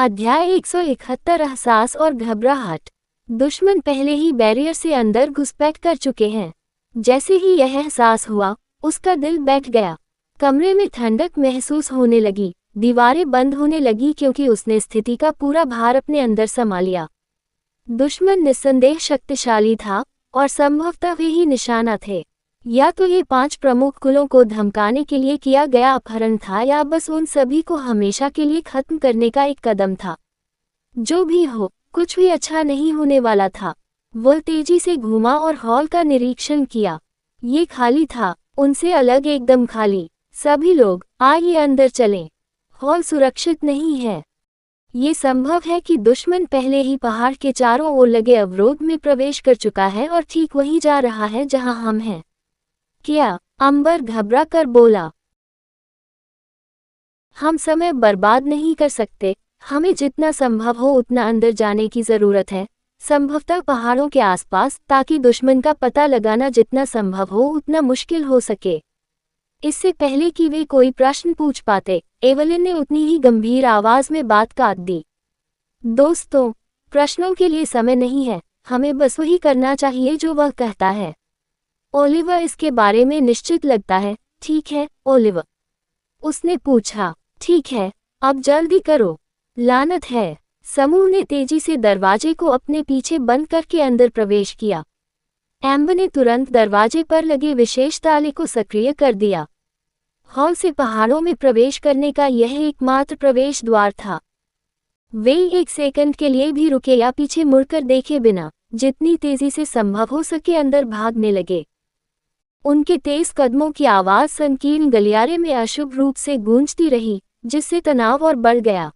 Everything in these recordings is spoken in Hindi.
अध्याय 171 एहसास और घबराहट। दुश्मन पहले ही बैरियर से अंदर घुसपैठ कर चुके हैं। जैसे ही यह एहसास हुआ, उसका दिल बैठ गया। कमरे में ठंडक महसूस होने लगी, दीवारें बंद होने लगी क्योंकि उसने स्थिति का पूरा भार अपने अंदर समा लिया। दुश्मन निस्संदेह शक्तिशाली था और संभवतः वे ही निशाना थे। या तो ये 5 प्रमुख कुलों को धमकाने के लिए किया गया अपहरण था या बस उन सभी को हमेशा के लिए खत्म करने का एक कदम था। जो भी हो, कुछ भी अच्छा नहीं होने वाला था। वो तेजी से घूमा और हॉल का निरीक्षण किया। ये खाली था, उनसे अलग, एकदम खाली। सभी लोग आइए अंदर चलें। हॉल सुरक्षित नहीं है। ये संभव है कि दुश्मन पहले ही पहाड़ के चारों ओर लगे अवरोध में प्रवेश कर चुका है और ठीक वहीं जा रहा है जहां हम हैं। क्या? अंबर घबरा कर बोला। हम समय बर्बाद नहीं कर सकते। हमें जितना संभव हो उतना अंदर जाने की जरूरत है, संभवतः पहाड़ों के आसपास, ताकि दुश्मन का पता लगाना जितना संभव हो उतना मुश्किल हो सके। इससे पहले कि वे कोई प्रश्न पूछ पाते, एवलिन ने उतनी ही गंभीर आवाज में बात काट दी। दोस्तों, प्रश्नों के लिए समय नहीं है, हमें बस वही करना चाहिए जो वह कहता है। ओलिवर इसके बारे में निश्चित लगता है, ठीक है ओलिवर? उसने पूछा। ठीक है, अब जल्दी करो। लानत है। समूह ने तेजी से दरवाजे को अपने पीछे बंद करके अंदर प्रवेश किया। एम्बर ने तुरंत दरवाजे पर लगे विशेष ताले को सक्रिय कर दिया। हॉल से पहाड़ों में प्रवेश करने का यह एकमात्र प्रवेश द्वार था। वे एक सेकंड के लिए भी रुके या पीछे मुड़कर देखे बिना जितनी तेजी से संभव हो सके अंदर भागने लगे। उनके तेज कदमों की आवाज संकीर्ण गलियारे में अशुभ रूप से गूंजती रही, जिससे तनाव और बढ़ गया।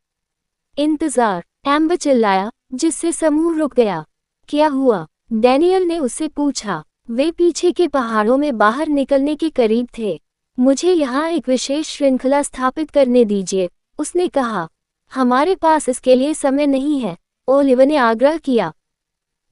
इंतजार, एम्बर चिल्लाया, जिससे समूह रुक गया। क्या हुआ? डैनियल ने उससे पूछा। वे पीछे के पहाड़ों में बाहर निकलने के करीब थे। मुझे यहाँ एक विशेष श्रृंखला स्थापित करने दीजिए, उसने कहा। हमारे पास इसके लिए समय नहीं है, ओलिवर ने आग्रह किया।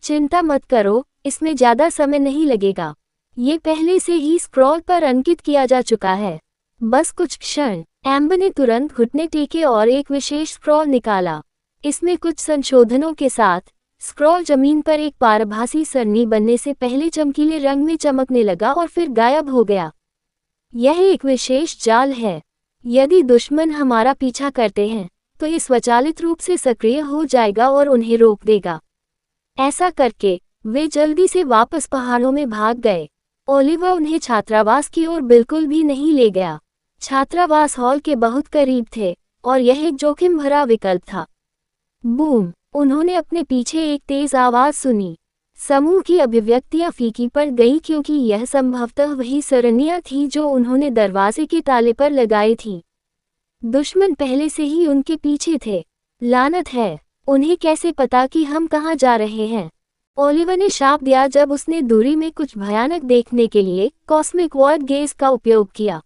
चिंता मत करो, इसमें ज्यादा समय नहीं लगेगा। ये पहले से ही स्क्रॉल पर अंकित किया जा चुका है। बस कुछ क्षण। एम्बर ने तुरंत घुटने टेके और एक विशेष स्क्रॉल निकाला। इसमें कुछ संशोधनों के साथ स्क्रॉल जमीन पर एक पारभासी सरनी बनने से पहले चमकीले रंग में चमकने लगा और फिर गायब हो गया। यह एक विशेष जाल है। यदि दुश्मन हमारा पीछा करते हैं, तो ये स्वचालित रूप से सक्रिय हो जाएगा और उन्हें रोक देगा। ऐसा करके वे जल्दी से वापस पहाड़ों में भाग गए। ओलिवर उन्हें छात्रावास की ओर बिल्कुल भी नहीं ले गया। छात्रावास हॉल के बहुत करीब थे और यह एक जोखिम भरा विकल्प था। बूम! उन्होंने अपने पीछे एक तेज आवाज सुनी। समूह की अभिव्यक्तियां फीकी पड़ गई क्योंकि यह संभवतः वही सरनियां थी जो उन्होंने दरवाजे के ताले पर लगाई थीं। दुश्मन पहले से ही उनके पीछे थे। लानत है, उन्हें कैसे पता कि हम कहाँ जा रहे हैं? ओलिवर ने शाप दिया जब उसने दूरी में कुछ भयानक देखने के लिए कॉस्मिक वर्ड गेज का उपयोग किया।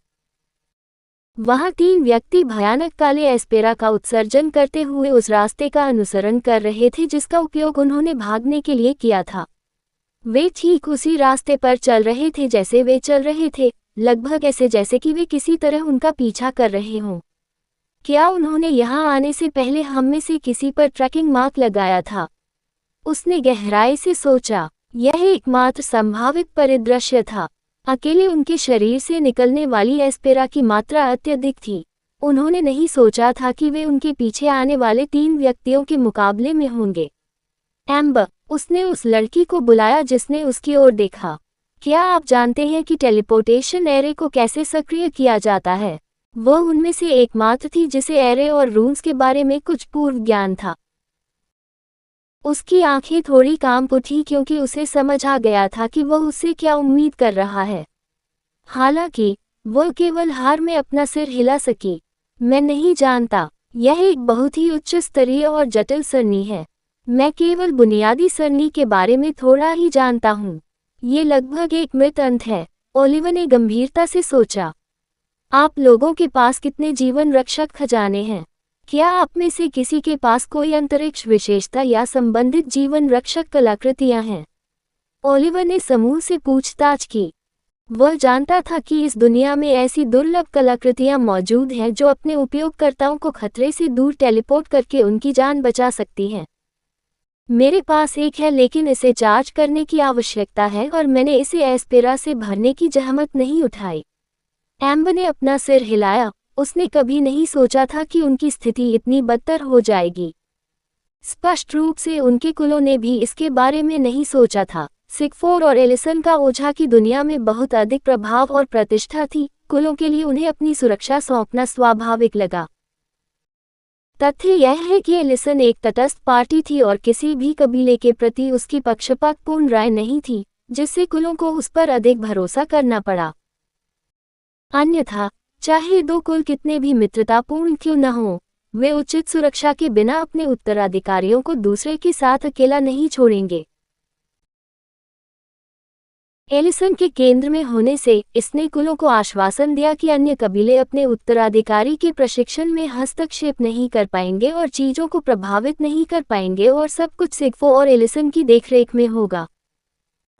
वहां 3 व्यक्ति भयानक काले एस्पेरा का उत्सर्जन करते हुए उस रास्ते का अनुसरण कर रहे थे जिसका उपयोग उन्होंने भागने के लिए किया था। वे ठीक उसी रास्ते पर चल रहे थे जैसे वे चल रहे थे, लगभग ऐसे जैसे कि वे किसी तरह उनका पीछा कर रहे हों। क्या उन्होंने यहाँ आने से पहले हम में से किसी पर ट्रैकिंग मार्क लगाया था? उसने गहराई से सोचा। यह एकमात्र संभावित परिदृश्य था। अकेले उनके शरीर से निकलने वाली एस्पेरा की मात्रा अत्यधिक थी। उन्होंने नहीं सोचा था कि वे उनके पीछे आने वाले 3 व्यक्तियों के मुकाबले में होंगे। एम्बर, उसने उस लड़की को बुलाया जिसने उसकी ओर देखा। क्या आप जानते हैं कि टेलीपोर्टेशन एरे को कैसे सक्रिय किया जाता है? वह उनमें से एकमात्र थी जिसे एरे और रून्स के बारे में कुछ पूर्व ज्ञान था। उसकी आंखें थोड़ी कांप उठी क्योंकि उसे समझ आ गया था कि वह उससे क्या उम्मीद कर रहा है। हालांकि वह केवल हार में अपना सिर हिला सकी। मैं नहीं जानता। यह एक बहुत ही उच्च स्तरीय और जटिल सरनी है। मैं केवल बुनियादी सरनी के बारे में थोड़ा ही जानता हूँ। ये लगभग एक मृत अंत है, ओलिवर ने गंभीरता से सोचा। आप लोगों के पास कितने जीवन रक्षक खजाने हैं? क्या आप में से किसी के पास कोई अंतरिक्ष विशेषता या संबंधित जीवन रक्षक कलाकृतियां हैं? ओलिवर ने समूह से पूछताछ की। वह जानता था कि इस दुनिया में ऐसी दुर्लभ कलाकृतियां मौजूद हैं जो अपने उपयोगकर्ताओं को खतरे से दूर टेलीपोर्ट करके उनकी जान बचा सकती हैं। मेरे पास एक है, लेकिन इसे चार्ज करने की आवश्यकता है और मैंने इसे एस्पेरा से भरने की जहमत नहीं उठाई। एम्बर ने अपना सिर हिलाया। उसने कभी नहीं सोचा था कि उनकी स्थिति इतनी बदतर हो जाएगी। स्पष्ट रूप से उनके कुलों ने भी इसके बारे में नहीं सोचा था। सिगफोर और एलिसन का ओझा की दुनिया में बहुत अधिक प्रभाव और प्रतिष्ठा थी। कुलों के लिए उन्हें अपनी सुरक्षा सौंपना स्वाभाविक लगा। तथ्य यह है कि एलिसन एक तटस्थ पार्टी थी और किसी भी कबीले के प्रति उसकी पक्षपातपूर्ण राय नहीं थी, जिससे कुलों को उस पर अधिक भरोसा करना पड़ा। अन्यथा, चाहे दो कुल कितने भी मित्रतापूर्ण क्यों न हों, वे उचित सुरक्षा के बिना अपने उत्तराधिकारियों को दूसरे के साथ अकेला नहीं छोड़ेंगे। एलिसन के केंद्र में होने से इसने कुलों को आश्वासन दिया कि अन्य कबीले अपने उत्तराधिकारी के प्रशिक्षण में हस्तक्षेप नहीं कर पाएंगे और चीजों को प्रभावित नहीं कर पाएंगे और सब कुछ सिगफो और एलिसन की देखरेख में होगा।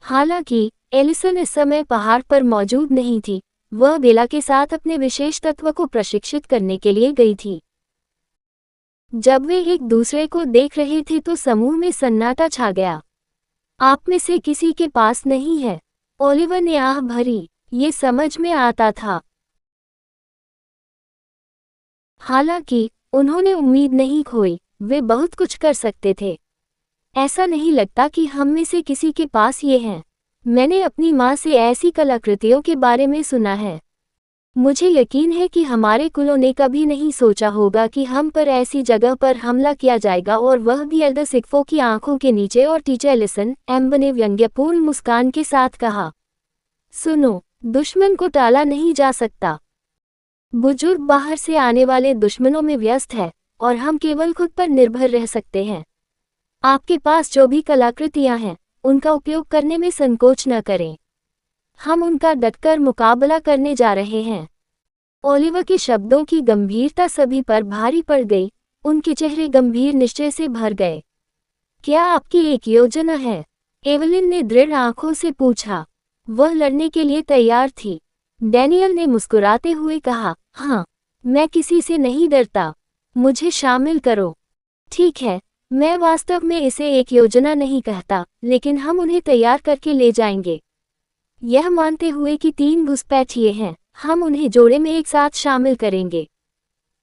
हालांकि एलिसन इस समय पहाड़ पर मौजूद नहीं थी। वह बेला के साथ अपने विशेष तत्व को प्रशिक्षित करने के लिए गई थी। जब वे एक दूसरे को देख रहे थे तो समूह में सन्नाटा छा गया। आप में से किसी के पास नहीं है? ओलिवर ने आह भरी। ये समझ में आता था। हालांकि उन्होंने उम्मीद नहीं खोई। वे बहुत कुछ कर सकते थे। ऐसा नहीं लगता कि हम में से किसी के पास ये है। मैंने अपनी माँ से ऐसी कलाकृतियों के बारे में सुना है। मुझे यकीन है कि हमारे कुलों ने कभी नहीं सोचा होगा कि हम पर ऐसी जगह पर हमला किया जाएगा, और वह भी एल्डर सिगफो की आंखों के नीचे। और टीचर एलिसन, एम्बर ने व्यंग्यपूर्ण मुस्कान के साथ कहा, सुनो, दुश्मन को टाला नहीं जा सकता। बुजुर्ग बाहर से आने वाले दुश्मनों में व्यस्त है और हम केवल खुद पर निर्भर रह सकते हैं। आपके पास जो भी कलाकृतियां हैं, उनका उपयोग करने में संकोच न करें। हम उनका डटकर मुकाबला करने जा रहे हैं। ओलिवर के शब्दों की गंभीरता सभी पर भारी पड़ गई। उनके चेहरे गंभीर निश्चय से भर गए। क्या आपकी एक योजना है? एवलिन ने दृढ़ आंखों से पूछा। वह लड़ने के लिए तैयार थी। डैनियल ने मुस्कुराते हुए कहा, हाँ, मैं किसी से नहीं डरता। मुझे शामिल करो। ठीक है, मैं वास्तव में इसे एक योजना नहीं कहता, लेकिन हम उन्हें तैयार करके ले जाएंगे। यह मानते हुए कि 3 घुसपैठिए हैं, हम उन्हें जोड़े में एक साथ शामिल करेंगे।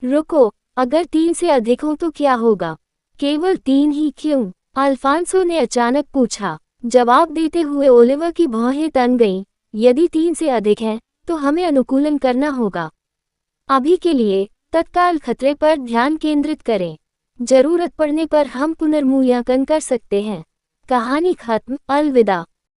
रुको, अगर 3 से अधिक हो तो क्या होगा? केवल 3 ही क्यों? अल्फांसो ने अचानक पूछा। जवाब देते हुए ओलिवर की भौहें तन गईं। यदि 3 से अधिक हैं, तो हमें अनुकूलन करना होगा। अभी के लिए तत्काल खतरे पर ध्यान केंद्रित करें। जरूरत पड़ने पर हम पुनर्मूल्यांकन कर सकते हैं। कहानी खत्म। अलविदा।